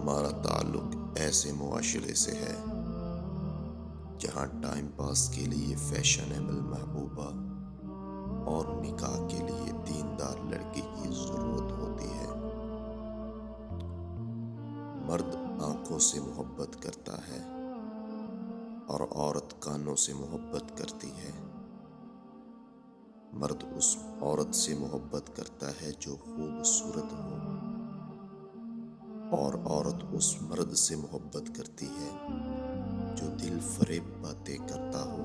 ہمارا تعلق ایسے معاشرے سے ہے جہاں ٹائم پاس کے لیے فیشنیبل محبوبہ اور نکاح کے لیے دیندار لڑکی کی ضرورت ہوتی ہے۔ مرد آنکھوں سے محبت کرتا ہے اور عورت کانوں سے محبت کرتی ہے۔ مرد اس عورت سے محبت کرتا ہے جو خوبصورت ہو، اور عورت اس مرد سے محبت کرتی ہے جو دل فریب باتیں کرتا ہو۔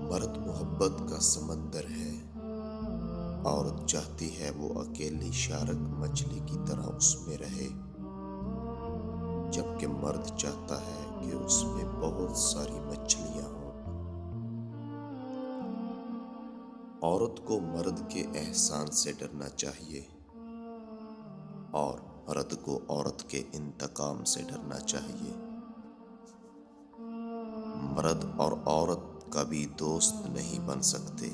مرد محبت کا سمندر ہے، عورت چاہتی ہے وہ اکیلی شارک مچھلی کی طرح اس میں رہے، جبکہ مرد چاہتا ہے کہ اس میں بہت ساری مچھلیاں ہوں۔ عورت کو مرد کے احسان سے ڈرنا چاہیے اور مرد کو عورت کے انتقام سے ڈرنا چاہیے۔ مرد اور عورت کبھی دوست نہیں بن سکتے،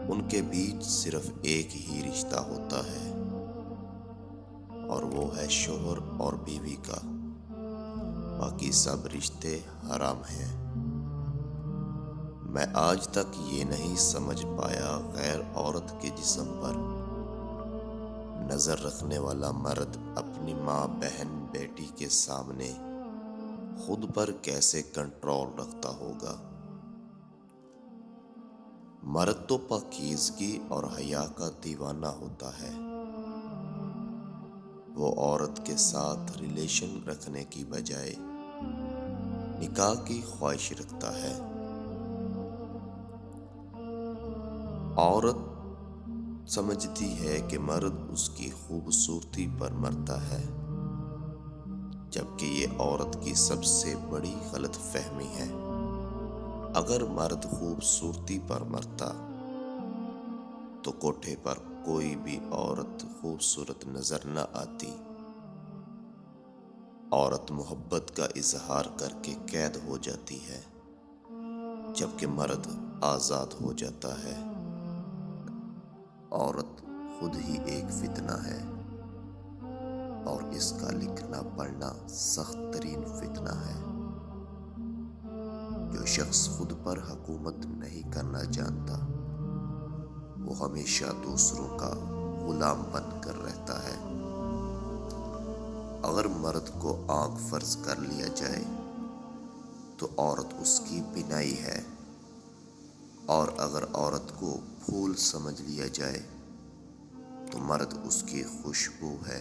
ان کے بیچ صرف ایک ہی رشتہ ہوتا ہے، اور وہ ہے شوہر اور بیوی کا۔ باقی سب رشتے حرام ہیں۔ میں آج تک یہ نہیں سمجھ پایا غیر عورت کے جسم پر نظر رکھنے والا مرد اپنی ماں، بہن، بیٹی کے سامنے خود پر کیسے کنٹرول رکھتا ہوگا۔ مرد تو پاکیزگی اور حیا کا دیوانہ ہوتا ہے، وہ عورت کے ساتھ ریلیشن رکھنے کی بجائے نکاح کی خواہش رکھتا ہے۔ عورت سمجھتی ہے کہ مرد اس کی خوبصورتی پر مرتا ہے، جبکہ یہ عورت کی سب سے بڑی غلط فہمی ہے۔ اگر مرد خوبصورتی پر مرتا تو کوٹھے پر کوئی بھی عورت خوبصورت نظر نہ آتی۔ عورت محبت کا اظہار کر کے قید ہو جاتی ہے، جبکہ مرد آزاد ہو جاتا ہے۔ عورت خود ہی ایک فتنہ ہے، اور اس کا لکھنا پڑھنا سخت ترین فتنہ ہے۔ جو شخص خود پر حکومت نہیں کرنا جانتا، وہ ہمیشہ دوسروں کا غلام بن کر رہتا ہے۔ اگر مرد کو آنکھ فرض کر لیا جائے تو عورت اس کی بینائی ہے، اور اگر عورت کو پھول سمجھ لیا جائے تو مرد اس کی خوشبو ہے۔